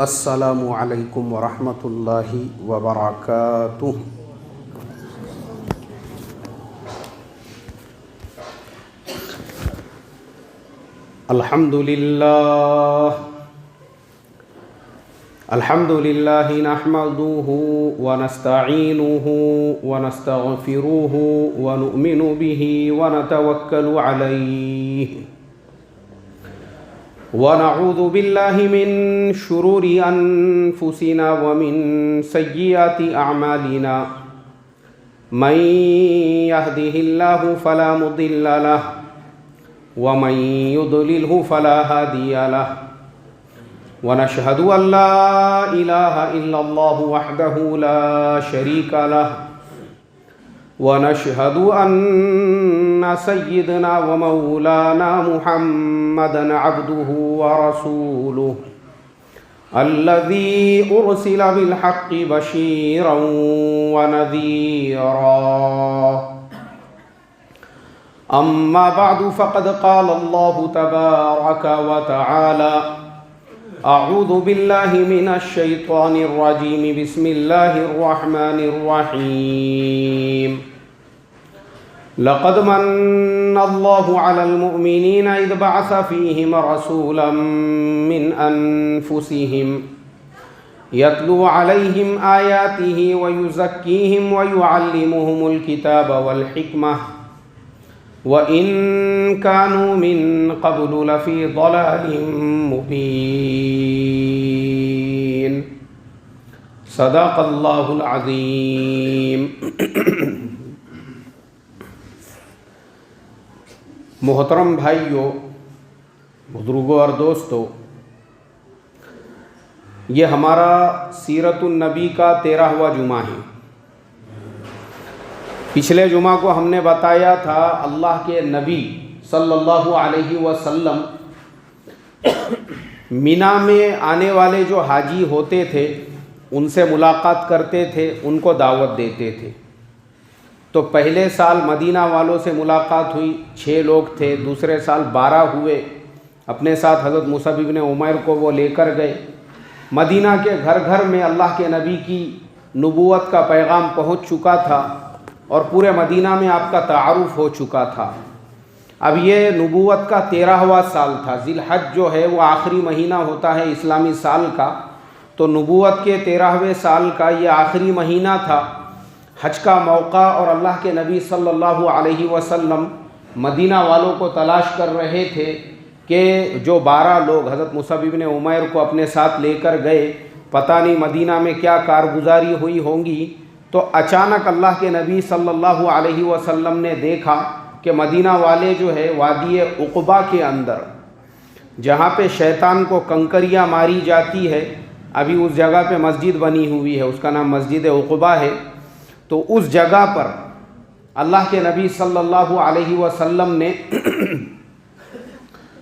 السلام علیکم ورحمۃ اللہ وبرکاتہ۔ الحمد للہ نحمده ونستعینه ونستغفره ونؤمن به ونتوکل علیہ ونعوذ باللہ من شرور انفسنا ومن سیئات اعمالنا من يهده الله فلا مضل له ومن يضلله فلا هادي له ونشهد ان لا اله الا الله وحده لا شريك له ونشهد ان سيدنا ومولانا محمدا عبده ورسوله الذي ارسل بالحق بشيرا ونذيرا اما بعد فقد قال الله تبارك وتعالى اعوذ بالله من الشيطان الرجيم بسم الله الرحمن الرحيم لقد من الله على المؤمنين إذ بعث فيهم رسولا من أنفسهم يتلو عليهم آياته ويزكيهم ويعلمهم الكتاب والحكمة وَإِن كَانُوا مِن قَبْلُ لَفِي ضَلَالٍ مُبِينٍ صدق اللہ العظیم۔ محترم بھائیوں، بزرگوں اور دوستوں، یہ ہمارا سیرت النبی کا 13واں جمعہ ہے۔ پچھلے جمعہ کو ہم نے بتایا تھا اللہ کے نبی صلی اللہ علیہ وسلم مینا میں آنے والے جو حاجی ہوتے تھے ان سے ملاقات کرتے تھے، ان کو دعوت دیتے تھے۔ تو پہلے سال مدینہ والوں سے ملاقات ہوئی، 6 لوگ تھے، دوسرے سال 12 ہوئے، اپنے ساتھ حضرت مصعب بن عمیر کو وہ لے کر گئے۔ مدینہ کے گھر گھر میں اللہ کے نبی کی نبوت کا پیغام پہنچ چکا تھا اور پورے مدینہ میں آپ کا تعارف ہو چکا تھا۔ اب یہ نبوت کا 13واں سال تھا۔ ذی الحج جو ہے وہ آخری مہینہ ہوتا ہے اسلامی سال کا، تو نبوت کے 13ویں سال کا یہ آخری مہینہ تھا، حج کا موقع، اور اللہ کے نبی صلی اللہ علیہ وسلم مدینہ والوں کو تلاش کر رہے تھے کہ جو 12 لوگ حضرت مصعب بن عمیر کو اپنے ساتھ لے کر گئے، پتہ نہیں مدینہ میں کیا کارگزاری ہوئی ہوں گی۔ تو اچانک اللہ کے نبی صلی اللہ علیہ وسلم نے دیکھا کہ مدینہ والے جو ہے وادی عقبہ کے اندر، جہاں پہ شیطان کو کنکریاں ماری جاتی ہے، ابھی اس جگہ پہ مسجد بنی ہوئی ہے، اس کا نام مسجد عقبہ ہے۔ تو اس جگہ پر اللہ کے نبی صلی اللہ علیہ وسلم نے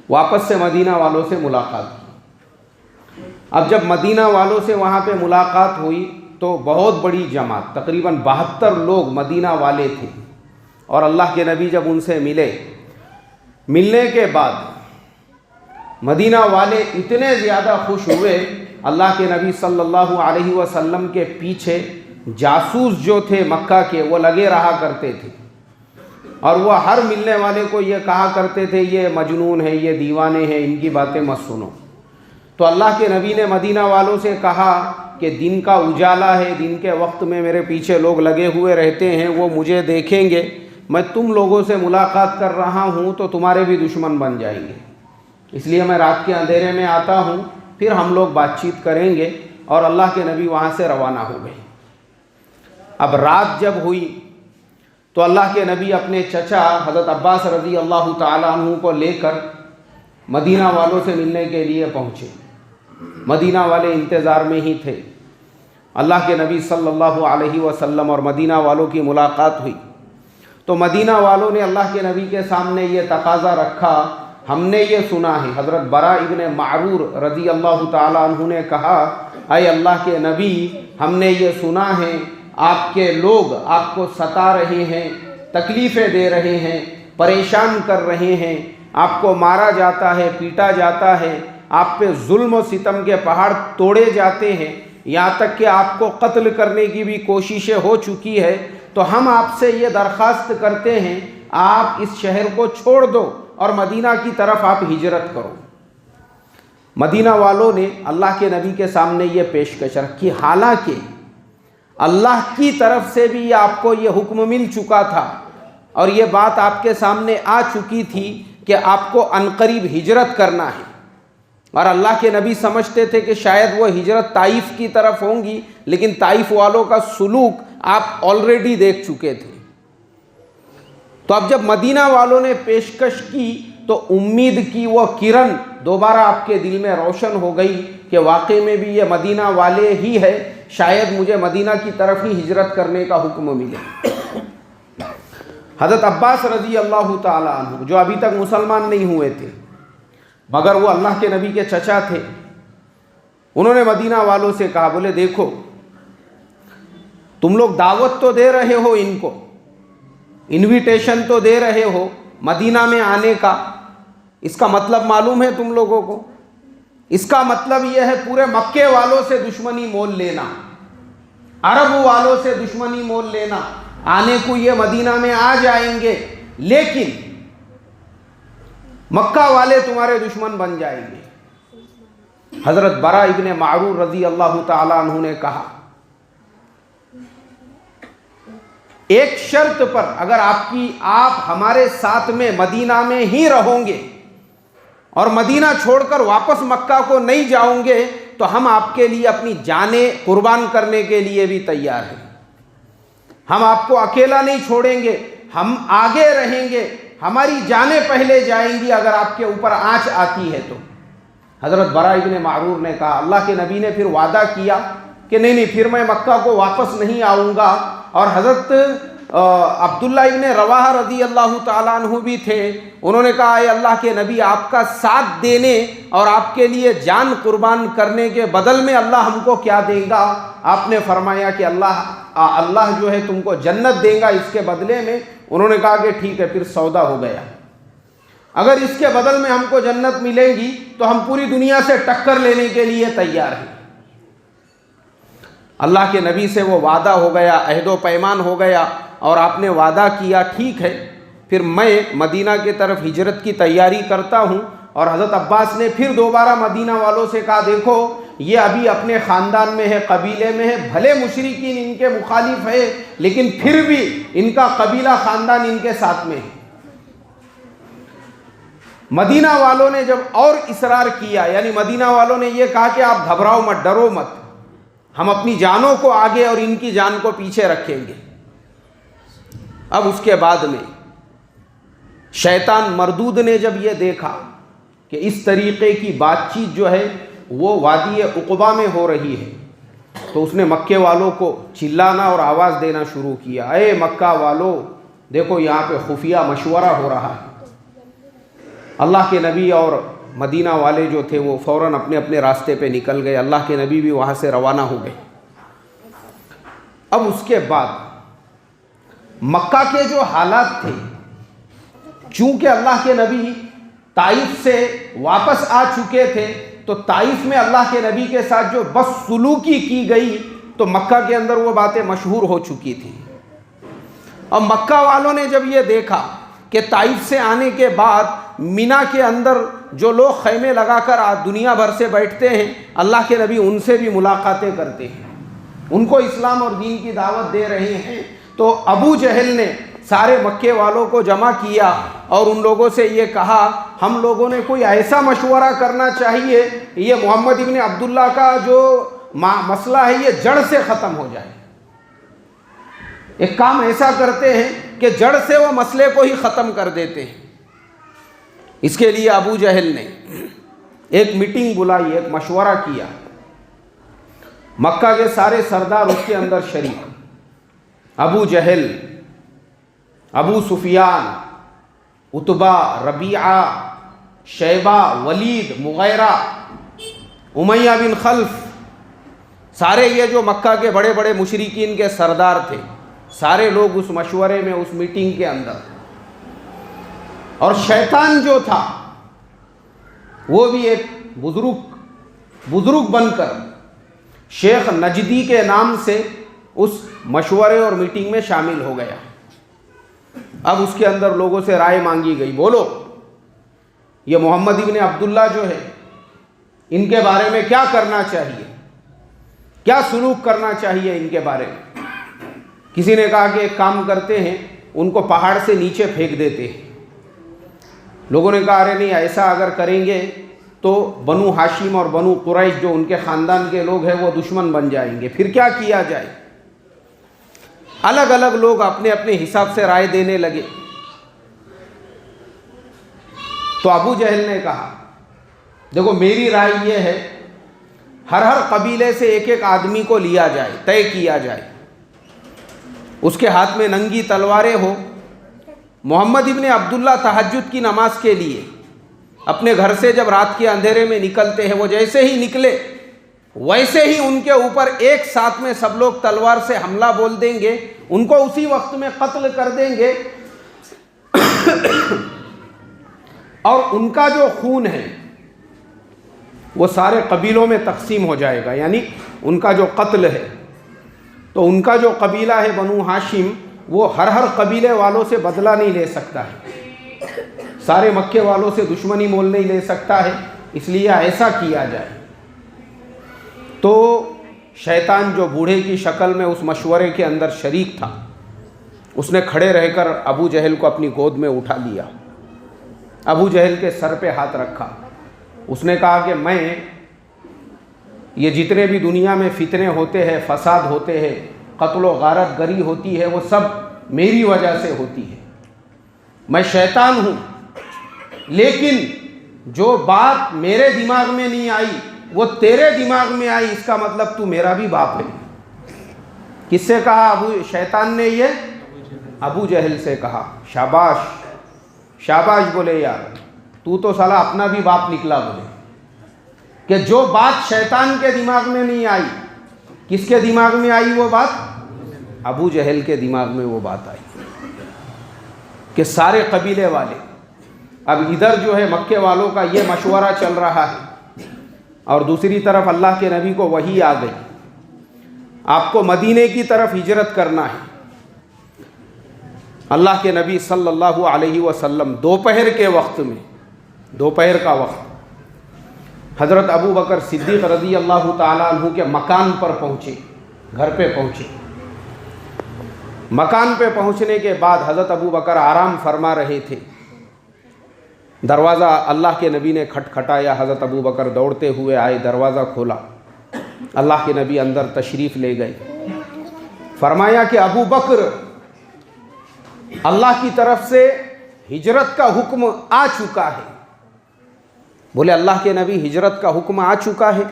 واپس سے مدینہ والوں سے ملاقات کی۔ اب جب مدینہ والوں سے وہاں پہ ملاقات ہوئی تو بہت بڑی جماعت، تقریباً 72 لوگ مدینہ والے تھے، اور اللہ کے نبی جب ان سے ملنے کے بعد مدینہ والے اتنے زیادہ خوش ہوئے، اللہ کے نبی صلی اللہ علیہ وسلم کے پیچھے جاسوس جو تھے مکہ کے وہ لگے رہا کرتے تھے، اور وہ ہر ملنے والے کو یہ کہا کرتے تھے یہ مجنون ہے، یہ دیوانے ہیں، ان کی باتیں مت سنو۔ تو اللہ کے نبی نے مدینہ والوں سے کہا کہ دن کا اجالا ہے، دن کے وقت میں میرے پیچھے لوگ لگے ہوئے رہتے ہیں، وہ مجھے دیکھیں گے، میں تم لوگوں سے ملاقات کر رہا ہوں تو تمہارے بھی دشمن بن جائیں گے، اس لیے میں رات کے اندھیرے میں آتا ہوں، پھر ہم لوگ بات چیت کریں گے۔ اور اللہ کے نبی وہاں سے روانہ ہو گئے۔ اب رات جب ہوئی تو اللہ کے نبی اپنے چچا حضرت عباس رضی اللہ تعالیٰ عنہ کو لے کر مدینہ والوں سے ملنے کے لیے پہنچے۔ مدینہ والے انتظار میں ہی تھے۔ اللہ کے نبی صلی اللہ علیہ وسلم اور مدینہ والوں کی ملاقات ہوئی تو مدینہ والوں نے اللہ کے نبی کے سامنے یہ تقاضا رکھا، ہم نے یہ سنا ہے، حضرت براء ابن معرور رضی اللہ تعالیٰ عنہ نے کہا، اے اللہ کے نبی، ہم نے یہ سنا ہے آپ کے لوگ آپ کو ستا رہے ہیں، تکلیفیں دے رہے ہیں، پریشان کر رہے ہیں، آپ کو مارا جاتا ہے، پیٹا جاتا ہے، آپ پہ ظلم و ستم کے پہاڑ توڑے جاتے ہیں، یہاں تک کہ آپ کو قتل کرنے کی بھی کوششیں ہو چکی ہے، تو ہم آپ سے یہ درخواست کرتے ہیں آپ اس شہر کو چھوڑ دو اور مدینہ کی طرف آپ ہجرت کرو۔ مدینہ والوں نے اللہ کے نبی کے سامنے یہ پیشکش رکھی، حالانکہ اللہ کی طرف سے بھی آپ کو یہ حکم مل چکا تھا اور یہ بات آپ کے سامنے آ چکی تھی کہ آپ کو عنقریب ہجرت کرنا ہے، اور اللہ کے نبی سمجھتے تھے کہ شاید وہ ہجرت طائف کی طرف ہوں گی، لیکن طائف والوں کا سلوک آپ آلریڈی دیکھ چکے تھے۔ تو اب جب مدینہ والوں نے پیشکش کی تو امید کی وہ کرن دوبارہ آپ کے دل میں روشن ہو گئی کہ واقعی میں بھی یہ مدینہ والے ہی ہے، شاید مجھے مدینہ کی طرف ہی ہجرت کرنے کا حکم ملے۔ حضرت عباس رضی اللہ تعالیٰ عنہ جو ابھی تک مسلمان نہیں ہوئے تھے مگر وہ اللہ کے نبی کے چچا تھے، انہوں نے مدینہ والوں سے کہا، بولے دیکھو تم لوگ دعوت تو دے رہے ہو، ان کو انویٹیشن تو دے رہے ہو مدینہ میں آنے کا، اس کا مطلب معلوم ہے تم لوگوں کو؟ اس کا مطلب یہ ہے پورے مکے والوں سے دشمنی مول لینا، عرب والوں سے دشمنی مول لینا، آنے کو یہ مدینہ میں آ جائیں گے لیکن مکہ والے تمہارے دشمن بن جائیں گے۔ حضرت برا ابن معرور رضی اللہ تعالیٰ عنہ نے کہا، ایک شرط پر اگر آپ ہمارے ساتھ میں مدینہ میں ہی رہوں گے اور مدینہ چھوڑ کر واپس مکہ کو نہیں جاؤں گے تو ہم آپ کے لیے اپنی جانیں قربان کرنے کے لیے بھی تیار ہیں، ہم آپ کو اکیلا نہیں چھوڑیں گے، ہم آگے رہیں گے، ہماری جانیں پہلے جائیں گی اگر آپ کے اوپر آنچ آتی ہے تو۔ حضرت برا ابن معرور نے کہا، اللہ کے نبی نے پھر وعدہ کیا کہ نہیں پھر میں مکہ کو واپس نہیں آؤں گا، اور حضرت عبداللہ ابن رواحہ رضی اللہ تعالیٰ عنہ بھی تھے، انہوں نے کہا، اے اللہ کے نبی آپ کا ساتھ دینے اور آپ کے لیے جان قربان کرنے کے بدل میں اللہ ہم کو کیا دے گا؟ آپ نے فرمایا کہ اللہ جو ہے تم کو جنت دے گا اس کے بدلے میں۔ انہوں نے کہا کہ ٹھیک ہے، پھر سودا ہو گیا، اگر اس کے بدل میں ہم کو جنت ملے گی تو ہم پوری دنیا سے ٹکر لینے کے لیے تیار ہیں۔ اللہ کے نبی سے وہ وعدہ ہو گیا، عہد و پیمان ہو گیا، اور آپ نے وعدہ کیا ٹھیک ہے پھر میں مدینہ کی طرف ہجرت کی تیاری کرتا ہوں۔ اور حضرت عباس نے پھر دوبارہ مدینہ والوں سے کہا، دیکھو یہ ابھی اپنے خاندان میں ہے، قبیلے میں ہے، بھلے مشرکین ان کے مخالف ہے لیکن پھر بھی ان کا قبیلہ خاندان ان کے ساتھ میں ہے۔ مدینہ والوں نے جب اور اصرار کیا، یعنی مدینہ والوں نے یہ کہا کہ آپ گھبراؤ مت، ڈرو مت، ہم اپنی جانوں کو آگے اور ان کی جان کو پیچھے رکھیں گے۔ اب اس کے بعد میں شیطان مردود نے جب یہ دیکھا کہ اس طریقے کی بات چیت جو ہے وہ وادی عقبہ میں ہو رہی ہے، تو اس نے مکے والوں کو چلانا اور آواز دینا شروع کیا، اے مکہ والو دیکھو یہاں پہ خفیہ مشورہ ہو رہا ہے۔ اللہ کے نبی اور مدینہ والے جو تھے وہ فوراً اپنے اپنے راستے پہ نکل گئے، اللہ کے نبی بھی وہاں سے روانہ ہو گئے۔ اب اس کے بعد مکہ کے جو حالات تھے، چونکہ اللہ کے نبی طائف سے واپس آ چکے تھے تو طائف میں اللہ کے نبی کے ساتھ جو بدسلوکی کی گئی تو مکہ کے اندر وہ باتیں مشہور ہو چکی تھی۔ اور مکہ والوں نے جب یہ دیکھا کہ طائف سے آنے کے بعد مینا کے اندر جو لوگ خیمے لگا کر دنیا بھر سے بیٹھتے ہیں، اللہ کے نبی ان سے بھی ملاقاتیں کرتے ہیں، ان کو اسلام اور دین کی دعوت دے رہے ہیں، تو ابو جہل نے سارے مکے والوں کو جمع کیا اور ان لوگوں سے یہ کہا، ہم لوگوں نے کوئی ایسا مشورہ کرنا چاہیے یہ محمد ابن عبداللہ کا جو مسئلہ ہے یہ جڑ سے ختم ہو جائے۔ ایک کام ایسا کرتے ہیں کہ جڑ سے وہ مسئلے کو ہی ختم کر دیتے ہیں۔ اس کے لیے ابو جہل نے ایک میٹنگ بلائی، ایک مشورہ کیا، مکہ کے سارے سردار اس کے اندر شریک، ابو جہل، ابو سفیان، عتبہ، ربیعہ، شیبہ، ولید، مغیرہ، امیہ بن خلف، سارے یہ جو مکہ کے بڑے بڑے مشرکین کے سردار تھے، سارے لوگ اس مشورے میں، اس میٹنگ کے اندر۔ اور شیطان جو تھا وہ بھی ایک بزرگ بن کر شیخ نجدی کے نام سے اس مشورے اور میٹنگ میں شامل ہو گیا۔ اب اس کے اندر لوگوں سے رائے مانگی گئی، بولو یہ محمد ابن عبداللہ جو ہے ان کے بارے میں کیا کرنا چاہیے، کیا سلوک کرنا چاہیے ان کے بارے میں۔ کسی نے کہا کہ ایک کام کرتے ہیں، ان کو پہاڑ سے نیچے پھینک دیتے ہیں۔ لوگوں نے کہا ارے نہیں، ایسا اگر کریں گے تو بنو ہاشم اور بنو قریش جو ان کے خاندان کے لوگ ہیں وہ دشمن بن جائیں گے، پھر کیا کیا جائے۔ الگ الگ لوگ اپنے اپنے حساب سے رائے دینے لگے۔ تو ابو جہل نے کہا دیکھو میری رائے یہ ہے، ہر قبیلے سے ایک ایک آدمی کو لیا جائے، طے کیا جائے، اس کے ہاتھ میں ننگی تلواریں ہو۔ محمد ابن عبداللہ تہجد کی نماز کے لیے اپنے گھر سے جب رات کے اندھیرے میں نکلتے ہیں، وہ جیسے ہی نکلے ویسے ہی ان کے اوپر ایک ساتھ میں سب لوگ تلوار سے حملہ بول دیں گے، ان کو اسی وقت میں قتل کر دیں گے، اور ان کا جو خون ہے وہ سارے قبیلوں میں تقسیم ہو جائے گا۔ یعنی ان کا جو قتل ہے تو ان کا جو قبیلہ ہے بنو ہاشم، وہ ہر قبیلے والوں سے بدلہ نہیں لے سکتا ہے، سارے مکے والوں سے دشمنی مول نہیں لے سکتا ہے، اس لیے ایسا کیا جائے۔ تو شیطان جو بوڑھے کی شکل میں اس مشورے کے اندر شریک تھا، اس نے کھڑے رہ کر ابو جہل کو اپنی گود میں اٹھا لیا، ابو جہل کے سر پہ ہاتھ رکھا۔ اس نے کہا کہ میں یہ جتنے بھی دنیا میں فتنے ہوتے ہیں، فساد ہوتے ہیں، قتل و غارت گری ہوتی ہے، وہ سب میری وجہ سے ہوتی ہے۔ میں شیطان ہوں، لیکن جو بات میرے دماغ میں نہیں آئی وہ تیرے دماغ میں آئی، اس کا مطلب تو میرا بھی باپ ہے۔ کس سے کہا؟ شیطان نے یہ ابو جہل سے کہا۔ شاباش شاباش بولے یار، تو سالا اپنا بھی باپ نکلا بولے، کہ جو بات شیطان کے دماغ میں نہیں آئی، کس کے دماغ میں آئی وہ بات؟ ابو جہل کے دماغ میں وہ بات آئی کہ سارے قبیلے والے، اب ادھر جو ہے مکے والوں کا یہ مشورہ چل رہا ہے اور دوسری طرف اللہ کے نبی کو وحی آ گئی، آپ کو مدینے کی طرف ہجرت کرنا ہے۔ اللہ کے نبی صلی اللہ علیہ وسلم دوپہر کے وقت میں، دوپہر کا وقت، حضرت ابو بکر صدیق رضی اللہ تعالیٰ عنہ کے مکان پر پہنچے، گھر پہ پہنچے۔ مکان پہ پہنچنے کے بعد حضرت ابو بکر آرام فرما رہے تھے۔ دروازہ اللہ کے نبی نے کھٹکھٹایا، حضرت ابو بکر دوڑتے ہوئے آئے، دروازہ کھولا، اللہ کے نبی اندر تشریف لے گئے۔ فرمایا کہ ابو بکر، اللہ کی طرف سے ہجرت کا حکم آ چکا ہے۔ بولے اللہ کے نبی ہجرت کا حکم آ چکا ہے؟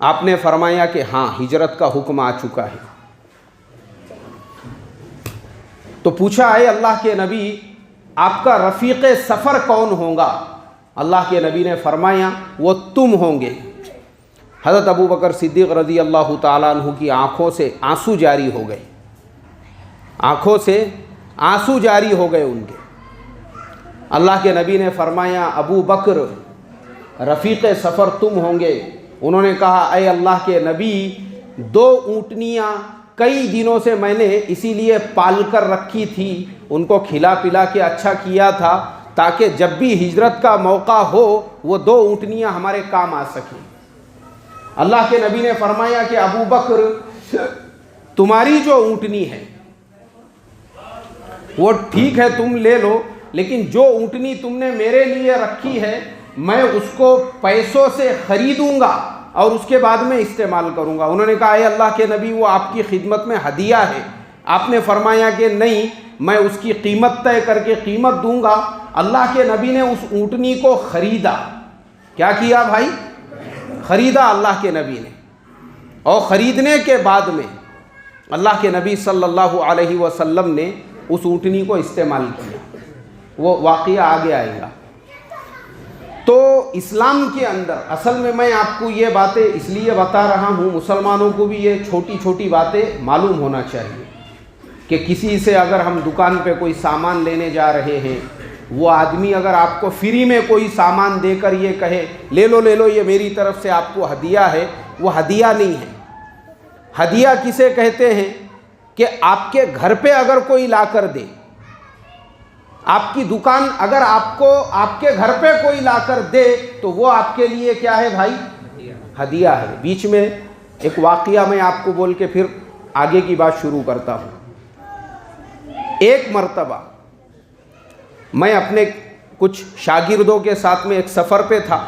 آپ نے فرمایا کہ ہاں ہجرت کا حکم آ چکا ہے۔ تو پوچھا اے اللہ کے نبی آپ کا رفیق سفر کون ہوگا؟ اللہ کے نبی نے فرمایا وہ تم ہوں گے۔ حضرت ابو بکر صدیق رضی اللہ تعالیٰ عنہ کی آنکھوں سے آنسو جاری ہو گئے، آنکھوں سے آنسو جاری ہو گئے ان کے۔ اللہ کے نبی نے فرمایا ابو بکر رفیق سفر تم ہوں گے۔ انہوں نے کہا اے اللہ کے نبی 2 اونٹنیاں کئی دنوں سے میں نے اسی لیے پال کر رکھی تھی، ان کو کھلا پلا کے اچھا کیا تھا تاکہ جب بھی ہجرت کا موقع ہو وہ 2 اونٹنیاں ہمارے کام آ سکیں۔ اللہ کے نبی نے فرمایا کہ ابو بکر تمہاری جو اونٹنی ہے وہ ٹھیک ہے تم لے لو، لیکن جو اونٹنی تم نے میرے لیے رکھی ہے میں اس کو پیسوں سے خریدوں گا اور اس کے بعد میں استعمال کروں گا۔ انہوں نے کہا اے اللہ کے نبی وہ آپ کی خدمت میں ہدیہ ہے۔ آپ نے فرمایا کہ نہیں، میں اس کی قیمت طے کر کے قیمت دوں گا۔ اللہ کے نبی نے اس اونٹنی کو خریدا۔ کیا کیا بھائی؟ خریدا اللہ کے نبی نے، اور خریدنے کے بعد میں اللہ کے نبی صلی اللہ علیہ وسلم نے اس اونٹنی کو استعمال کیا۔ وہ واقعہ آگے آئے گا۔ تو اسلام کے اندر اصل میں آپ کو یہ باتیں اس لیے بتا رہا ہوں، مسلمانوں کو بھی یہ چھوٹی چھوٹی باتیں معلوم ہونا چاہیے کہ کسی سے اگر ہم دکان پہ کوئی سامان لینے جا رہے ہیں، وہ آدمی اگر آپ کو فری میں کوئی سامان دے کر یہ کہے لے لو یہ میری طرف سے آپ کو ہدیہ ہے، وہ ہدیہ نہیں ہے۔ ہدیہ کسے کہتے ہیں کہ آپ کے گھر پہ اگر کوئی لا کر دے، آپ کی دکان اگر آپ کو آپ کے گھر پہ کوئی لا کر دے تو وہ آپ کے لیے کیا ہے بھائی؟ ہدیہ ہے۔ بیچ میں ایک واقعہ میں آپ کو بول کے پھر آگے کی بات شروع کرتا ہوں۔ ایک مرتبہ میں اپنے کچھ شاگردوں کے ساتھ میں ایک سفر پہ تھا،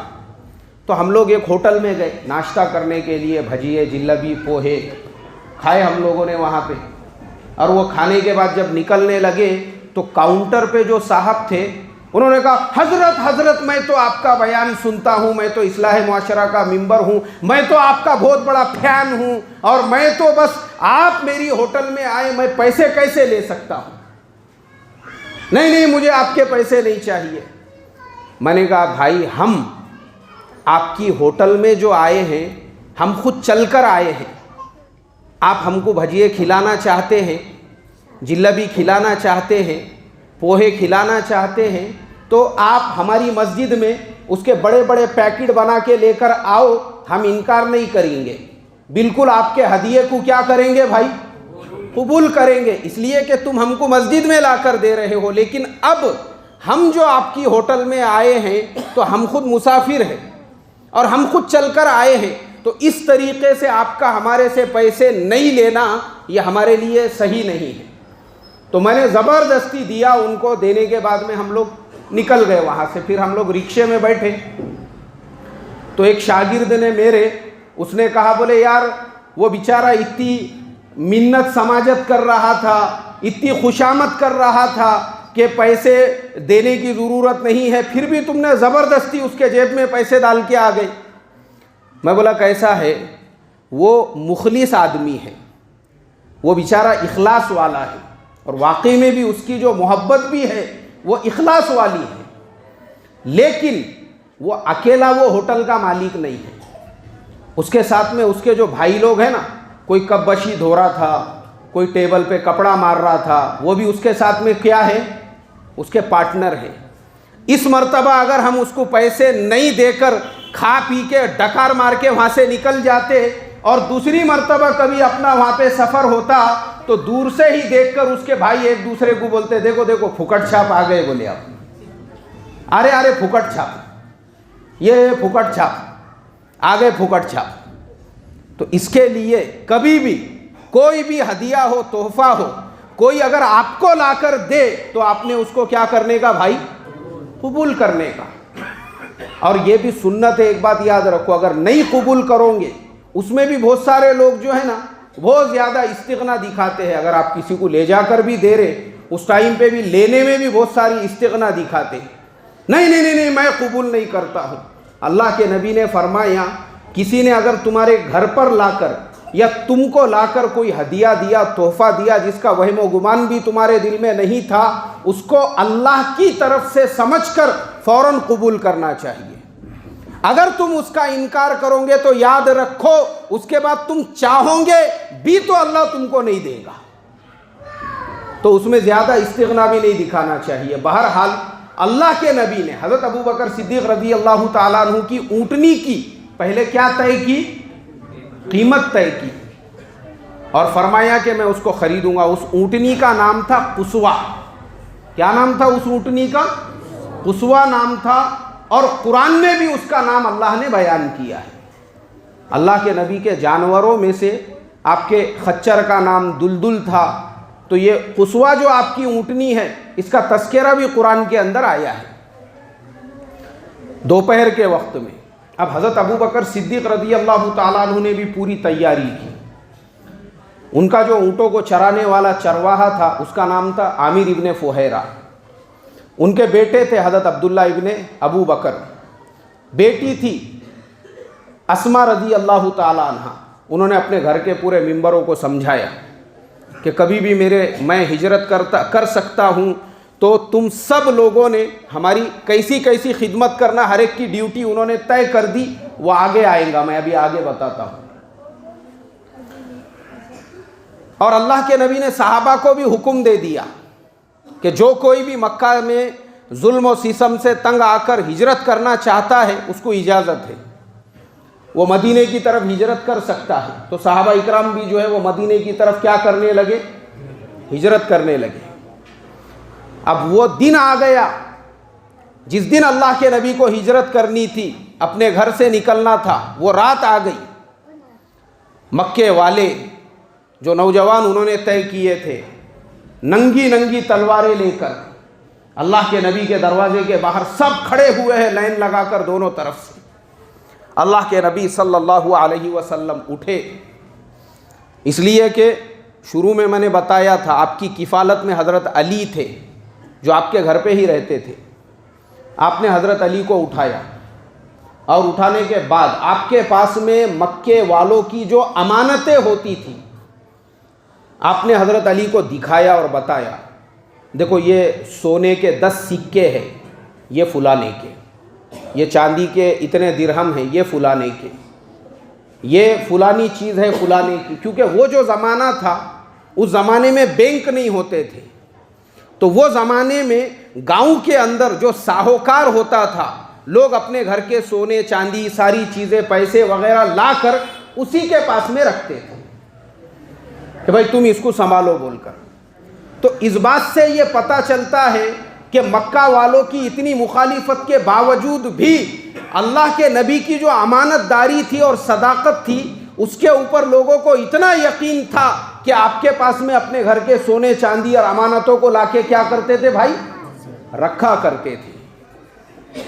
تو ہم لوگ ایک ہوٹل میں گئے ناشتہ کرنے کے لیے، بھجیے جلیبی پوہے کھائے ہم لوگوں نے وہاں پہ۔ اور وہ کھانے کے بعد جب نکلنے لگے تو کاؤنٹر پہ جو صاحب تھے انہوں نے کہا حضرت میں تو آپ کا بیان سنتا ہوں، میں تو اصلاح معاشرہ کا ممبر ہوں، میں تو آپ کا بہت بڑا فین ہوں، اور میں تو بس آپ میری ہوٹل میں آئے میں پیسے کیسے لے سکتا ہوں؟ نہیں مجھے آپ کے پیسے نہیں چاہیے۔ میں نے کہا بھائی ہم آپ کی ہوٹل میں جو آئے ہیں ہم خود چل کر آئے ہیں، آپ ہم کو بھجیے کھلانا چاہتے ہیں، جلیبی کھلانا چاہتے ہیں، پوہے کھلانا چاہتے ہیں، تو آپ ہماری مسجد میں اس کے بڑے بڑے پیکٹ بنا کے لے کر آؤ، ہم انکار نہیں کریں گے، بالکل آپ کے ہدیے کو کیا کریں گے بھائی؟ قبول کریں گے، اس لیے کہ تم ہم کو مسجد میں لا کر دے رہے ہو۔ لیکن اب ہم جو آپ کی ہوٹل میں آئے ہیں تو ہم خود مسافر ہیں اور ہم خود چل کر آئے ہیں، تو اس طریقے سے آپ کا ہمارے سے پیسے نہیں لینا یہ ہمارے لیے صحیح نہیں ہے۔ تو میں نے زبردستی دیا ان کو، دینے کے بعد میں ہم لوگ نکل گئے وہاں سے۔ پھر ہم لوگ رکشے میں بیٹھے تو ایک شاگرد نے میرے، اس نے کہا بولے یار وہ بیچارہ اتنی منت سماجت کر رہا تھا، اتنی خوشامد کر رہا تھا کہ پیسے دینے کی ضرورت نہیں ہے، پھر بھی تم نے زبردستی اس کے جیب میں پیسے ڈال کے آ گئے۔ میں بولا کیسا ہے؟ وہ مخلص آدمی ہے، وہ بیچارہ اخلاص والا ہے، اور واقعی میں بھی اس کی جو محبت بھی ہے وہ اخلاص والی ہے، لیکن وہ اکیلا وہ ہوٹل کا مالک نہیں ہے، اس کے ساتھ میں اس کے جو بھائی لوگ ہیں نا، کوئی کپ بشی دھو رہا تھا، کوئی ٹیبل پہ کپڑا مار رہا تھا، وہ بھی اس کے ساتھ میں کیا ہے؟ اس کے پارٹنر ہیں۔ اس مرتبہ اگر ہم اس کو پیسے نہیں دے کر کھا پی کے ڈکار مار کے وہاں سے نکل جاتے، اور دوسری مرتبہ کبھی اپنا وہاں پہ سفر ہوتا تو دور سے ہی دیکھ کر اس کے بھائی ایک دوسرے کو بولتے دیکھو پھکٹ چھاپ آ گئے، بولے آپ ارے پھکٹ چھاپ، یہ پھکٹ چھاپ آ گئے، پھکٹ چھاپ۔ تو اس کے لیے کبھی بھی کوئی بھی ہدیہ ہو، تحفہ ہو، کوئی اگر آپ کو لا کر دے تو آپ نے اس کو کیا کرنے کا بھائی؟ قبول کرنے کا۔ اور یہ بھی سنت ہے، ایک بات یاد رکھو، اگر نہیں قبول کرو گے، اس میں بھی بہت سارے لوگ جو ہے نا بہت زیادہ استغنا دکھاتے ہیں، اگر آپ کسی کو لے جا کر بھی دے رہے اس ٹائم پہ بھی لینے میں بھی بہت ساری استغنا دکھاتے ہیں، نہیں میں قبول نہیں کرتا ہوں۔ اللہ کے نبی نے فرمایا کسی نے اگر تمہارے گھر پر لا کر یا تم کو لا کر کوئی ہدیہ دیا، تحفہ دیا، جس کا وہم و گمان بھی تمہارے دل میں نہیں تھا، اس کو اللہ کی طرف سے سمجھ کر فوراً قبول کرنا چاہیے۔ اگر تم اس کا انکار کرو گے تو یاد رکھو اس کے بعد تم چاہو گے بھی تو اللہ تم کو نہیں دے گا، تو اس میں زیادہ استغنا بھی نہیں دکھانا چاہیے۔ بہرحال اللہ کے نبی نے حضرت ابوبکر صدیق رضی اللہ تعالیٰ عنہ کی اونٹنی کی پہلے کیا طے کی؟ قیمت طے کی، اور فرمایا کہ میں اس کو خریدوں گا۔ اس اونٹنی کا نام تھا قصوہ۔ کیا نام تھا اس اونٹنی کا؟ قصوہ نام تھا، اور قرآن میں بھی اس کا نام اللہ نے بیان کیا ہے۔ اللہ کے نبی کے جانوروں میں سے آپ کے خچر کا نام دلدل تھا، تو یہ قصوہ جو آپ کی اونٹنی ہے اس کا تذکرہ بھی قرآن کے اندر آیا ہے۔ دوپہر کے وقت میں اب حضرت ابوبکر صدیق رضی اللہ تعالیٰ عنہ نے بھی پوری تیاری کی۔ ان کا جو اونٹوں کو چرانے والا چرواہا تھا اس کا نام تھا عامر ابن فہیرہ، ان کے بیٹے تھے حضرت عبداللہ ابن ابو بکر، بیٹی تھی اسما رضی اللہ تعالیٰ عنہ۔ انہوں نے اپنے گھر کے پورے ممبروں کو سمجھایا کہ کبھی بھی میں ہجرت کر سکتا ہوں، تو تم سب لوگوں نے ہماری کیسی کیسی خدمت کرنا، ہر ایک کی ڈیوٹی انہوں نے طے کر دی، وہ آگے آئیں گا، میں ابھی آگے بتاتا ہوں۔ اور اللہ کے نبی نے صحابہ کو بھی حکم دے دیا کہ جو کوئی بھی مکہ میں ظلم و ستم سے تنگ آ کر ہجرت کرنا چاہتا ہے اس کو اجازت ہے، وہ مدینے کی طرف ہجرت کر سکتا ہے۔ تو صحابہ اکرام بھی جو ہے وہ مدینے کی طرف کیا کرنے لگے؟ ہجرت کرنے لگے۔ اب وہ دن آ گیا جس دن اللہ کے نبی کو ہجرت کرنی تھی، اپنے گھر سے نکلنا تھا، وہ رات آ گئی۔ مکے والے جو نوجوان انہوں نے طے کیے تھے، ننگی ننگی تلواریں لے کر اللہ کے نبی کے دروازے کے باہر سب کھڑے ہوئے ہیں لائن لگا کر دونوں طرف سے۔ اللہ کے نبی صلی اللہ علیہ وسلم اٹھے، اس لیے کہ شروع میں نے بتایا تھا آپ کی کفالت میں حضرت علی تھے جو آپ کے گھر پہ ہی رہتے تھے۔ آپ نے حضرت علی کو اٹھایا اور اٹھانے کے بعد آپ کے پاس میں مکے والوں کی جو امانتیں ہوتی تھیں آپ نے حضرت علی کو دکھایا اور بتایا، دیکھو یہ سونے کے 10 سکے ہیں، یہ فلانے کے، یہ چاندی کے اتنے درہم ہیں، یہ فلانے کے، یہ فلانی چیز ہے فلانے کی۔ کیونکہ وہ جو زمانہ تھا اس زمانے میں بینک نہیں ہوتے تھے، تو وہ زمانے میں گاؤں کے اندر جو ساہوکار ہوتا تھا لوگ اپنے گھر کے سونے چاندی ساری چیزیں پیسے وغیرہ لا کر اسی کے پاس میں رکھتے تھے کہ بھائی تم اس کو سنبھالو بول کر۔ تو اس بات سے یہ پتہ چلتا ہے کہ مکہ والوں کی اتنی مخالفت کے باوجود بھی اللہ کے نبی کی جو امانت داری تھی اور صداقت تھی اس کے اوپر لوگوں کو اتنا یقین تھا کہ آپ کے پاس میں اپنے گھر کے سونے چاندی اور امانتوں کو لا کے کیا کرتے تھے بھائی؟ رکھا کرتے تھے،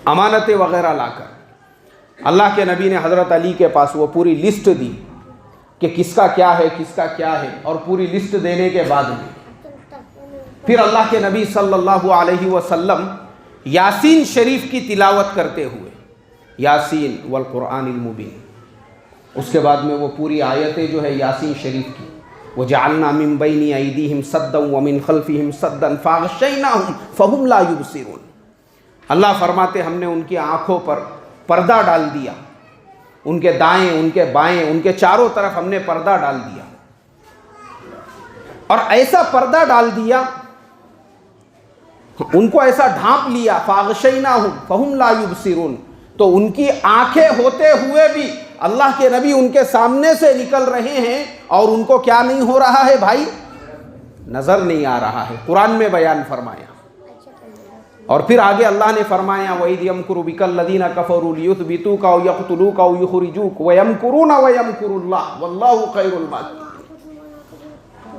امانتیں وغیرہ لا کر۔ اللہ کے نبی نے حضرت علی کے پاس وہ پوری لسٹ دی کہ کس کا کیا ہے کس کا کیا ہے، اور پوری لسٹ دینے کے بعد میں پھر اللہ کے نبی صلی اللہ علیہ وسلم یاسین شریف کی تلاوت کرتے ہوئے، یاسین والقرآن المبین، اس کے بعد میں وہ پوری آیتیں جو ہے یاسین شریف کی، وَجَعَلْنَا مِن بَيْنِ أَيْدِيهِمْ سَدًّا وَمِن خَلْفِهِمْ سَدًّا فَأَغْشَيْنَاهُمْ فَهُمْ لَا يُبْصِرُونَ۔ اللہ فرماتے ہم نے ان کی آنکھوں پر پردہ ڈال دیا، ان کے دائیں ان کے بائیں ان کے چاروں طرف ہم نے پردہ ڈال دیا، اور ایسا پردہ ڈال دیا ان کو ایسا ڈھانپ لیا، فَأَغْشَيْنَاهُمْ فَهُمْ لَا يُبْصِرُونَ، تو ان کی آنکھیں ہوتے ہوئے بھی اللہ کے نبی ان کے سامنے سے نکل رہے ہیں اور ان کو کیا نہیں ہو رہا ہے بھائی؟ نظر نہیں آ رہا ہے۔ قرآن میں بیان فرمایا، اور پھر آگے اللہ نے فرمایا وَإِذْ يَمْكُرُ بِكَ الَّذِينَ كَفَرُوا لِيُثْبِتُوكَ أَوْ يَقْتُلُوكَ أَوْ يُخْرِجُوكَ وَيَمْكُرُونَ وَيَمْكُرُ اللَّهُ وَاللَّهُ خَيْرُ الْمَاكِرِينَ۔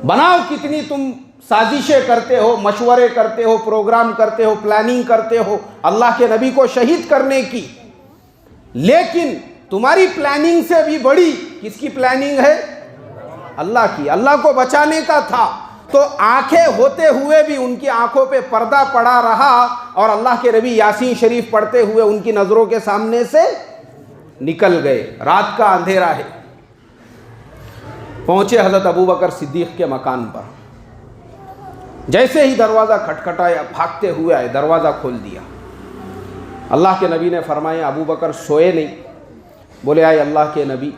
بناؤ کتنی تم سازشیں کرتے ہو، مشورے کرتے ہو، پروگرام کرتے ہو، پلاننگ کرتے ہو اللہ کے نبی کو شہید کرنے کی، لیکن تمہاری پلاننگ سے بھی بڑی کس کی پلاننگ ہے؟ اللہ کی، اللہ کو بچانے کا تھا۔ تو آنکھیں ہوتے ہوئے بھی ان کی آنکھوں پہ پردہ پڑا رہا، اور اللہ کے نبی یاسین شریف پڑھتے ہوئے ان کی نظروں کے سامنے سے نکل گئے۔ رات کا اندھیرا ہے، پہنچے حضرت ابوبکر صدیق کے مکان پر، جیسے ہی دروازہ کھٹکھٹایا بھاگتے ہوئے آئے، دروازہ کھول دیا۔ اللہ کے نبی نے فرمایا ابوبکر سوئے نہیں؟ بولے آئے اللہ کے نبی،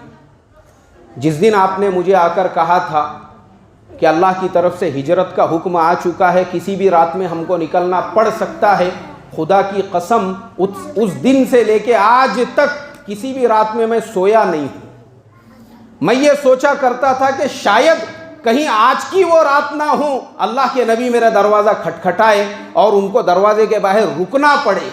جس دن آپ نے مجھے آ کر کہا تھا کہ اللہ کی طرف سے ہجرت کا حکم آ چکا ہے، کسی بھی رات میں ہم کو نکلنا پڑ سکتا ہے، خدا کی قسم اس دن سے لے کے آج تک کسی بھی رات میں میں سویا نہیں ہوں۔ میں یہ سوچا کرتا تھا کہ شاید کہیں آج کی وہ رات نہ ہو اللہ کے نبی میرا دروازہ کھٹکھٹائے اور ان کو دروازے کے باہر رکنا پڑے،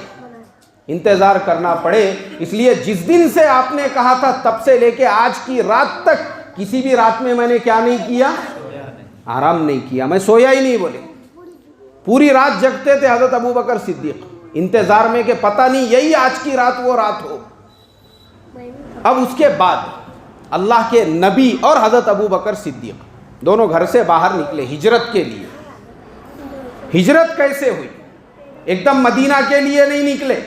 انتظار کرنا پڑے۔ اس لیے جس دن سے آپ نے کہا تھا تب سے لے کے آج کی رات تک کسی بھی رات میں میں نے کیا نہیں کیا؟ آرام نہیں کیا، میں سویا ہی نہیں۔ بولے پوری رات جگتے تھے حضرت ابوبکر صدیق انتظار میں کہ پتہ نہیں یہی آج کی رات وہ رات ہو۔ اب اس کے بعد اللہ کے نبی اور حضرت ابوبکر صدیق دونوں گھر سے باہر نکلے ہجرت کے لیے۔ ہجرت کیسے ہوئی؟ ایک دم مدینہ کے لیے نہیں نکلے،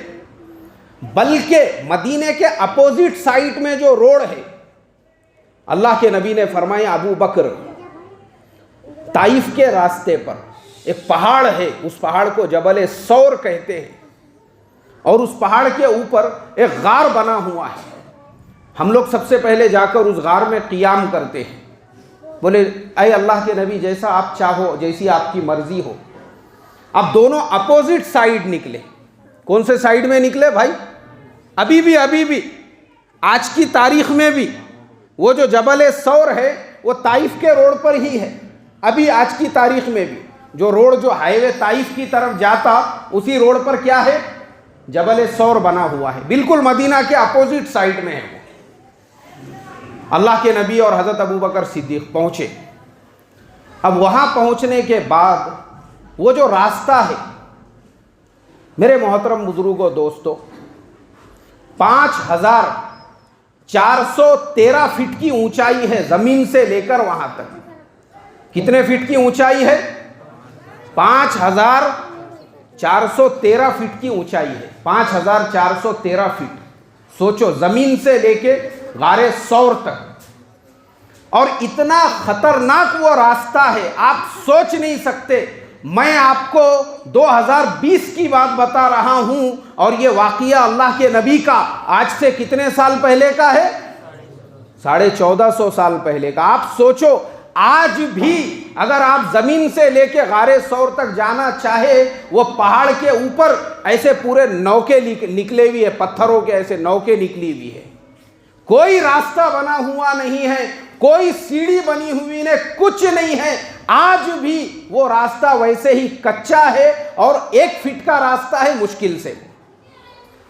بلکہ مدینے کے اپوزٹ سائٹ میں جو روڈ ہے، اللہ کے نبی نے فرمایا ابو بکر طائف کے راستے پر ایک پہاڑ ہے، اس پہاڑ کو جبل سور کہتے ہیں، اور اس پہاڑ کے اوپر ایک غار بنا ہوا ہے، ہم لوگ سب سے پہلے جا کر اس غار میں قیام کرتے ہیں۔ بولے اے اللہ کے نبی جیسا آپ چاہو، جیسی آپ کی مرضی ہو، اب دونوں اپوزٹ سائیڈ نکلے. کون سے سائیڈ میں نکلے بھائی؟ ابھی بھی آج کی تاریخ میں بھی وہ جو جبل ثور ہے وہ طائف کے روڈ پر ہی ہے. ابھی آج کی تاریخ میں بھی جو روڈ جو ہائی وے طائف کی طرف جاتا اسی روڈ پر کیا ہے؟ جبل ثور بنا ہوا ہے. بالکل مدینہ کے اپوزٹ سائیڈ میں ہے وہ. اللہ کے نبی اور حضرت ابوبکر صدیق پہنچے. اب وہاں پہنچنے کے بعد وہ جو راستہ ہے میرے محترم بزرگوں دوستو 5413 فٹ کی اونچائی ہے زمین سے لے کر وہاں تک. کتنے فٹ کی اونچائی ہے؟ 5413 فٹ کی اونچائی ہے. 5413 فٹ. سوچو زمین سے لے کے غار ثور تک. اور اتنا خطرناک وہ راستہ ہے آپ سوچ نہیں سکتے. میں آپ کو 2020 کی بات بتا رہا ہوں اور یہ واقعہ اللہ کے نبی کا آج سے کتنے سال پہلے کا ہے؟ 1450 سال پہلے کا. آپ سوچو آج بھی اگر آپ زمین سے لے کے غار ثور تک جانا چاہے وہ پہاڑ کے اوپر ایسے پورے نوکے نکلے ہوئے ہیں, پتھروں کے ایسے نوکے نکلی ہوئی ہے. کوئی راستہ بنا ہوا نہیں ہے, کوئی سیڑھی بنی ہوئی نہیں, کچھ نہیں ہے. آج بھی وہ راستہ ویسے ہی کچا ہے اور 1 فٹ کا راستہ ہے مشکل سے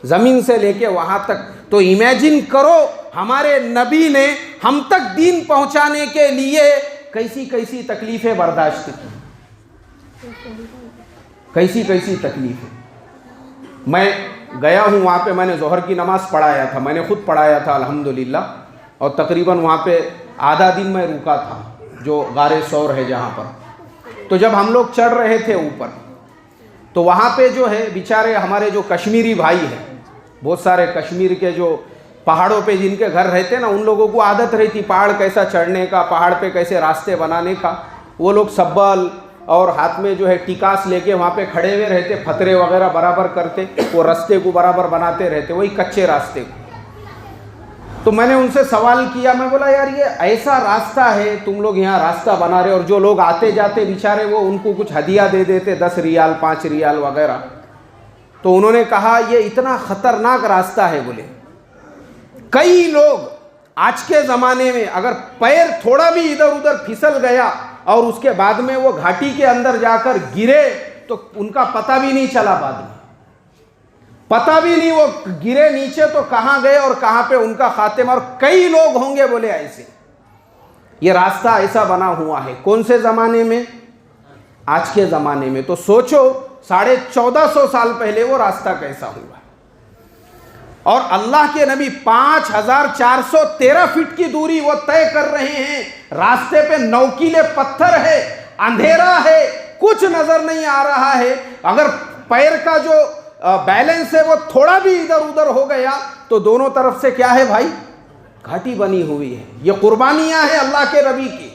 زمین سے لے کے وہاں تک. تو امیجن کرو ہمارے نبی نے ہم تک دین پہنچانے کے لیے کیسی تکلیفیں برداشت کی, کیسی تکلیفیں. میں گیا ہوں وہاں پہ, میں نے ظہر کی نماز پڑھایا تھا, میں نے خود پڑھایا تھا الحمدللہ, اور تقریباً وہاں پہ آدھا دن میں رکا تھا جو غار ثور ہے جہاں پر. تو جب ہم لوگ چڑھ رہے تھے اوپر تو وہاں پہ جو ہے بیچارے ہمارے جو کشمیری بھائی ہیں, بہت سارے کشمیر کے جو پہاڑوں پہ جن کے گھر رہتے نا, ان لوگوں کو عادت رہتی پہاڑ کیسا چڑھنے کا, پہاڑ پہ کیسے راستے بنانے کا. وہ لوگ سبل اور ہاتھ میں جو ہے ٹیکاس لے کے وہاں پہ کھڑے ہوئے رہتے, پھترے وغیرہ برابر کرتے, وہ راستے کو برابر بناتے رہتے, وہی کچے راستے کو. تو میں نے ان سے سوال کیا, میں بولا یار یہ ایسا راستہ ہے تم لوگ یہاں راستہ بنا رہے, اور جو لوگ آتے جاتے بیچارے وہ ان کو کچھ ہدیہ دے دیتے 10 ریال 5 ریال وغیرہ. تو انہوں نے کہا یہ اتنا خطرناک راستہ ہے. بولے کئی لوگ آج کے زمانے میں اگر پیر تھوڑا بھی ادھر ادھر پھسل گیا اور اس کے بعد میں وہ گھاٹی کے اندر جا کر گرے تو ان کا پتہ بھی نہیں چلا, بعد میں پتہ بھی نہیں وہ گرے نیچے تو کہاں گئے اور کہاں پہ ان کا خاتمہ. اور کئی لوگ ہوں گے بولے ایسے. یہ راستہ ایسا بنا ہوا ہے. کون سے زمانے میں؟ آج کے زمانے میں. تو سوچو 1450 سال پہلے وہ راستہ کیسا ہوا. اور اللہ کے نبی 5413 فٹ کی دوری وہ طے کر رہے ہیں. راستے پہ نوکیلے پتھر ہے, اندھیرا ہے, کچھ نظر نہیں آ رہا ہے. اگر پیر کا جو بیلنس ہے وہ تھوڑا بھی ادھر ادھر ہو گیا تو دونوں طرف سے کیا ہے بھائی؟ گھاٹی بنی ہوئی ہے. یہ قربانیاں ہیں اللہ کے نبی کی.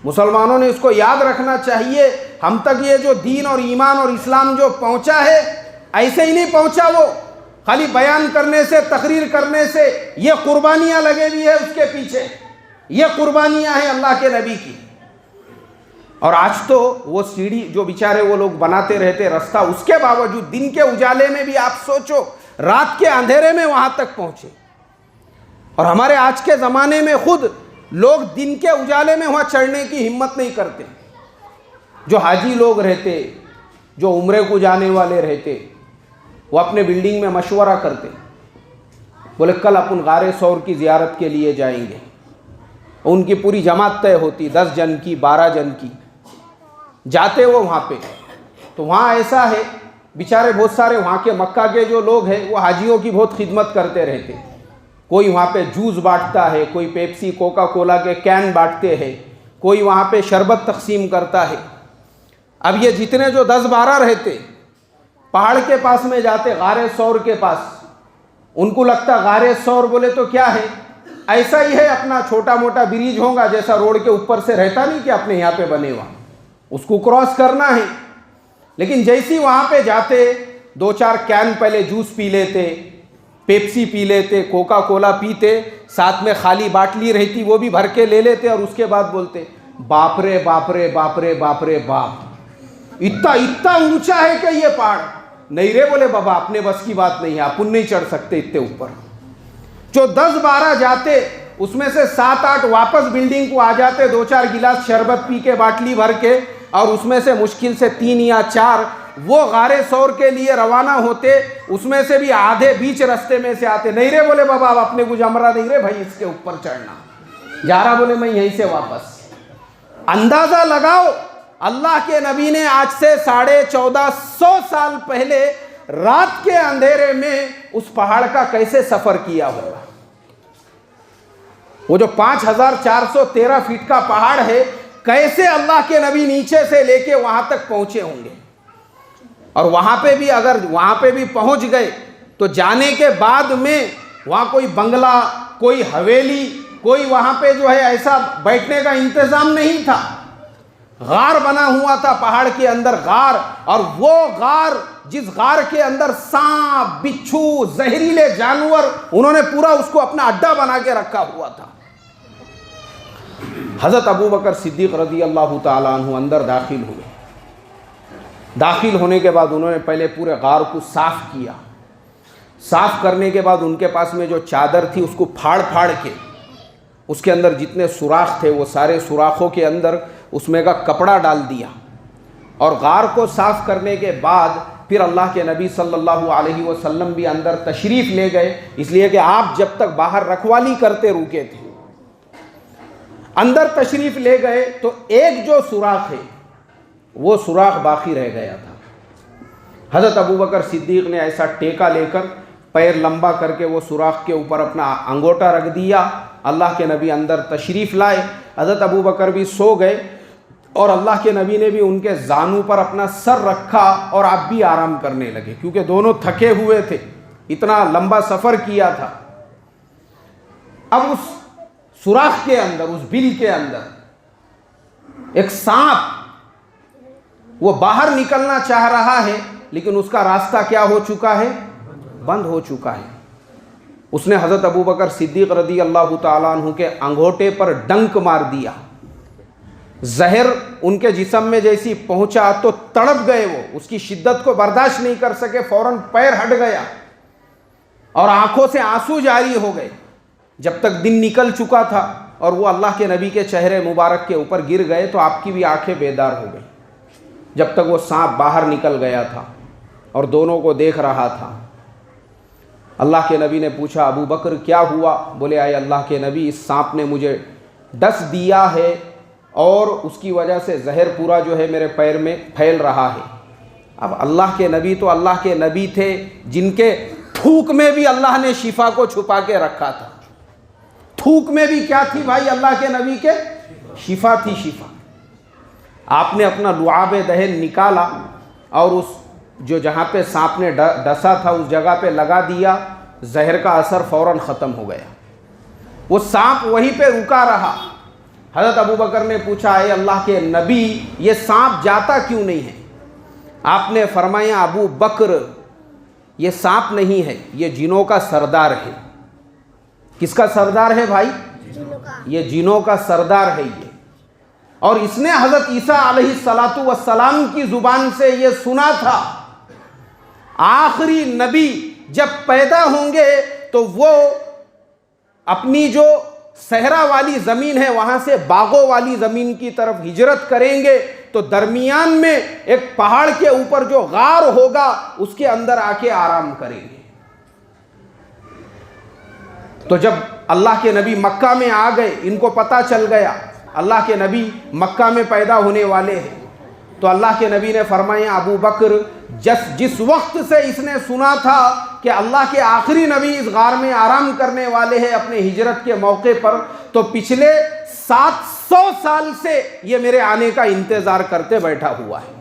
مسلمانوں نے اس کو یاد رکھنا چاہیے. ہم تک یہ جو دین اور ایمان اور اسلام جو پہنچا ہے ایسے ہی نہیں پہنچا, وہ خالی بیان کرنے سے تقریر کرنے سے. یہ قربانیاں لگے ہوئی ہے اس کے پیچھے, یہ قربانیاں ہیں اللہ کے نبی کی. اور آج تو وہ سیڑھی جو بیچارے وہ لوگ بناتے رہتے راستہ, اس کے باوجود دن کے اجالے میں بھی آپ سوچو رات کے اندھیرے میں وہاں تک پہنچے. اور ہمارے آج کے زمانے میں خود لوگ دن کے اجالے میں وہاں چڑھنے کی ہمت نہیں کرتے. جو حاجی لوگ رہتے, جو عمرے کو جانے والے رہتے, وہ اپنے بلڈنگ میں مشورہ کرتے, بولے کل اپن غار ثور کی زیارت کے لیے جائیں گے. ان کی پوری جماعت طے ہوتی 10 جن کی 12 جن کی. جاتے وہ وہاں پہ تو وہاں ایسا ہے بیچارے بہت سارے وہاں کے مکہ کے جو لوگ ہیں وہ حاجیوں کی بہت خدمت کرتے رہتے. کوئی وہاں پہ جوس بانٹتا ہے, کوئی پیپسی کوکا کولا کے کین بانٹتے ہیں, کوئی وہاں پہ شربت تقسیم کرتا ہے. اب یہ جتنے جو 10-12 رہتے پہاڑ کے پاس میں جاتے, غار ثور کے پاس, ان کو لگتا غار ثور بولے تو کیا ہے, ایسا ہی ہے اپنا چھوٹا موٹا بریج ہوگا جیسا روڈ کے اوپر سے رہتا نہیں کہ اپنے یہاں پہ بنے ہوا, اس کو کراس کرنا ہے. لیکن جیسی وہاں پہ جاتے 2-4 کین پہلے جوس پی لیتے, پیپسی پی لیتے, کوکا کولا پیتے, ساتھ میں خالی باٹلی رہتی وہ بھی بھر کے لے لیتے, اور اس کے بعد بولتے باپ رے باپ رے باپ رے باپ رے باپ. اتنا اتنا اونچا ہے کہ یہ پہاڑ. نہیں رے بولے بابا اپنے بس کی بات نہیں ہے, اپن نہیں چڑھ سکتے اتنے اوپر. جو 10-12 جاتے اس میں سے 7-8 واپس بلڈنگ کو آ جاتے, 2-4 گلاس شربت پی کے باٹلی بھر کے, اور اس میں سے مشکل سے 3 یا 4 وہ غار ثور کے لیے روانہ ہوتے. اس میں سے بھی آدھے بیچ رستے میں سے آتے. نہیں رے بولے بابا اب اپنے کو جمرہ نہیں رے بھائی اس کے اوپر چڑھنا, جا رہا بولے میں یہیں سے واپس. اندازہ لگاؤ اللہ کے نبی نے آج سے 1450 سال پہلے رات کے اندھیرے میں اس پہاڑ کا کیسے سفر کیا ہوگا. وہ جو 5413 فٹ کا پہاڑ ہے, کیسے اللہ کے نبی نیچے سے لے کے وہاں تک پہنچے ہوں گے. اور وہاں پہ بھی اگر وہاں پہ بھی پہنچ گئے تو جانے کے بعد میں وہاں کوئی بنگلہ, کوئی حویلی, کوئی وہاں پہ جو ہے ایسا بیٹھنے کا انتظام نہیں تھا. غار بنا ہوا تھا پہاڑ کے اندر, غار. اور وہ غار جس غار کے اندر سانپ, بچھو, زہریلے جانور, انہوں نے پورا اس کو اپنا اڈا بنا کے رکھا ہوا تھا. حضرت ابوبکر صدیق رضی اللہ تعالیٰ عنہ اندر داخل ہوئے. داخل ہونے کے بعد انہوں نے پہلے پورے غار کو صاف کیا. صاف کرنے کے بعد ان کے پاس میں جو چادر تھی اس کو پھاڑ پھاڑ کے اس کے اندر جتنے سوراخ تھے وہ سارے سوراخوں کے اندر اس میں کا کپڑا ڈال دیا. اور غار کو صاف کرنے کے بعد پھر اللہ کے نبی صلی اللہ علیہ وسلم بھی اندر تشریف لے گئے, اس لیے کہ آپ جب تک باہر رکھوالی کرتے رکے تھے. اندر تشریف لے گئے تو ایک جو سوراخ ہے وہ سوراخ باقی رہ گیا تھا. حضرت ابوبکر صدیق نے ایسا ٹیکا لے کر پیر لمبا کر کے وہ سوراخ کے اوپر اپنا انگوٹا رکھ دیا. اللہ کے نبی اندر تشریف لائے. حضرت ابوبکر بھی سو گئے اور اللہ کے نبی نے بھی ان کے زانوں پر اپنا سر رکھا اور آپ بھی آرام کرنے لگے, کیونکہ دونوں تھکے ہوئے تھے, اتنا لمبا سفر کیا تھا. اب اس سوراخ کے اندر, اس بل کے اندر ایک سانپ وہ باہر نکلنا چاہ رہا ہے, لیکن اس کا راستہ کیا ہو چکا ہے, بند ہو چکا ہے. اس نے حضرت ابوبکر صدیق رضی اللہ تعالیٰ عنہ کے انگوٹے پر ڈنک مار دیا. زہر ان کے جسم میں جیسی پہنچا تو تڑپ گئے, وہ اس کی شدت کو برداشت نہیں کر سکے, فوراً پیر ہٹ گیا اور آنکھوں سے آنسو جاری ہو گئے. جب تک دن نکل چکا تھا اور وہ اللہ کے نبی کے چہرے مبارک کے اوپر گر گئے تو آپ کی بھی آنکھیں بیدار ہو گئی. جب تک وہ سانپ باہر نکل گیا تھا اور دونوں کو دیکھ رہا تھا. اللہ کے نبی نے پوچھا ابو بکر کیا ہوا؟ بولے آئے اللہ کے نبی اس سانپ نے مجھے ڈس دیا ہے اور اس کی وجہ سے زہر پورا جو ہے میرے پیر میں پھیل رہا ہے. اب اللہ کے نبی تو اللہ کے نبی تھے جن کے تھوک میں بھی اللہ نے شفا کو چھپا کے رکھا تھا. تھوک میں بھی کیا تھی بھائی اللہ کے نبی کے؟ شفا تھی, شفا. آپ نے اپنا لعاب دہن نکالا اور اس جو جہاں پہ سانپ نے ڈسا تھا اس جگہ پہ لگا دیا, زہر کا اثر فوراً ختم ہو گیا. وہ سانپ وہیں پہ رکا رہا. حضرت ابوبکر نے پوچھا اے اللہ کے نبی یہ سانپ جاتا کیوں نہیں ہے؟ آپ نے فرمایا ابو بکر یہ سانپ نہیں ہے, یہ جنوں کا سردار ہے. کس کا سردار ہے بھائی؟ یہ جنوں کا سردار ہے یہ. اور اس نے حضرت عیسیٰ علیہ السلام کی زبان سے یہ سنا تھا آخری نبی جب پیدا ہوں گے تو وہ اپنی جو صحرا والی زمین ہے وہاں سے باغوں والی زمین کی طرف ہجرت کریں گے تو درمیان میں ایک پہاڑ کے اوپر جو غار ہوگا اس کے اندر آ کے آرام کریں گے. تو جب اللہ کے نبی مکہ میں آ گئے, ان کو پتہ چل گیا اللہ کے نبی مکہ میں پیدا ہونے والے ہیں, تو اللہ کے نبی نے فرمایا ابو بکر جس وقت سے اس نے سنا تھا کہ اللہ کے آخری نبی اس غار میں آرام کرنے والے ہیں اپنے ہجرت کے موقع پر, تو پچھلے 700 سال سے یہ میرے آنے کا انتظار کرتے بیٹھا ہوا ہے.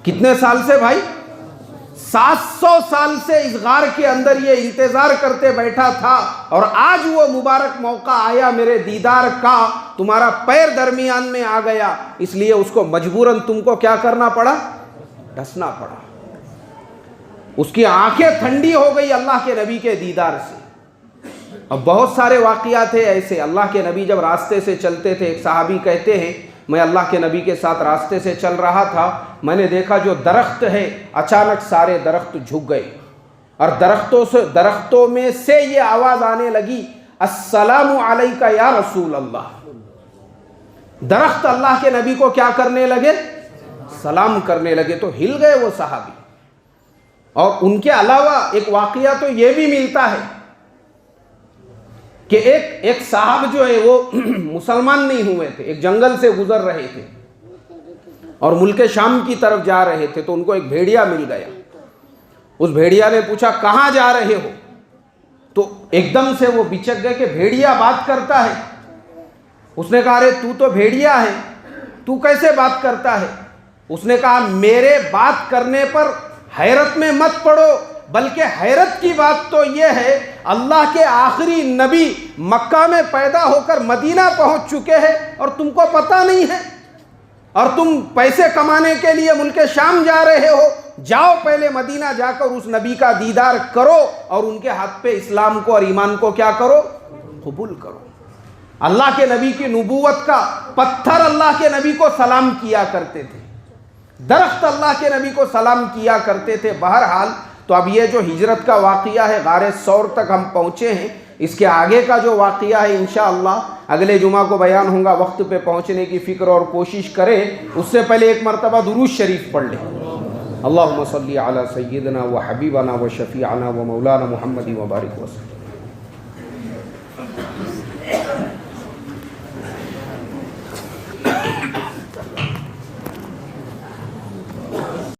کتنے سال سے بھائی؟ 700 سال سے اس غار کے اندر یہ انتظار کرتے بیٹھا تھا, اور آج وہ مبارک موقع آیا میرے دیدار کا. تمہارا پیر درمیان میں آ گیا, اس لیے اس کو مجبوراً تم کو کیا کرنا پڑا؟ ڈسنا پڑا. اس کی آنکھیں ٹھنڈی ہو گئی اللہ کے نبی کے دیدار سے. اب بہت سارے واقعات ہیں ایسے. اللہ کے نبی جب راستے سے چلتے تھے, ایک صحابی کہتے ہیں میں اللہ کے نبی کے ساتھ راستے سے چل رہا تھا، میں نے دیکھا جو درخت ہے اچانک سارے درخت جھک گئے، اور درختوں میں سے یہ آواز آنے لگی، السلام علیکہ یا رسول اللہ۔ درخت اللہ کے نبی کو کیا کرنے لگے؟ سلام کرنے لگے۔ تو ہل گئے وہ صحابی۔ اور ان کے علاوہ ایک واقعہ تو یہ بھی ملتا ہے کہ ایک صاحب جو ہے وہ مسلمان نہیں ہوئے تھے، ایک جنگل سے گزر رہے تھے اور ملک شام کی طرف جا رہے تھے، تو ان کو ایک بھیڑیا مل گیا۔ اس بھیڑیا نے پوچھا کہاں جا رہے ہو؟ تو ایک دم سے وہ بچک گئے کہ بھیڑیا بات کرتا ہے۔ اس نے کہا ارے تو تو بھیڑیا ہے، تو کیسے بات کرتا ہے؟ اس نے کہا میرے بات کرنے پر حیرت میں مت پڑو، بلکہ حیرت کی بات تو یہ ہے اللہ کے آخری نبی مکہ میں پیدا ہو کر مدینہ پہنچ چکے ہیں اور تم کو پتہ نہیں ہے، اور تم پیسے کمانے کے لیے ملک شام جا رہے ہو۔ جاؤ پہلے مدینہ جا کر اس نبی کا دیدار کرو اور ان کے ہاتھ پہ اسلام کو اور ایمان کو کیا کرو؟ قبول کرو۔ اللہ کے نبی کی نبوت کا پتھر اللہ کے نبی کو سلام کیا کرتے تھے، درخت اللہ کے نبی کو سلام کیا کرتے تھے۔ بہرحال تو اب یہ جو ہجرت کا واقعہ ہے، غار ثور تک ہم پہنچے ہیں، اس کے آگے کا جو واقعہ ہے انشاءاللہ اگلے جمعہ کو بیان ہوگا۔ وقت پہ پہنچنے کی فکر اور کوشش کریں، اس سے پہلے ایک مرتبہ درود شریف پڑھ لیں۔ اللہم صلی علی سیدنا و حبیبنا و شفیعنا و مولانا محمد و بارک وسلم۔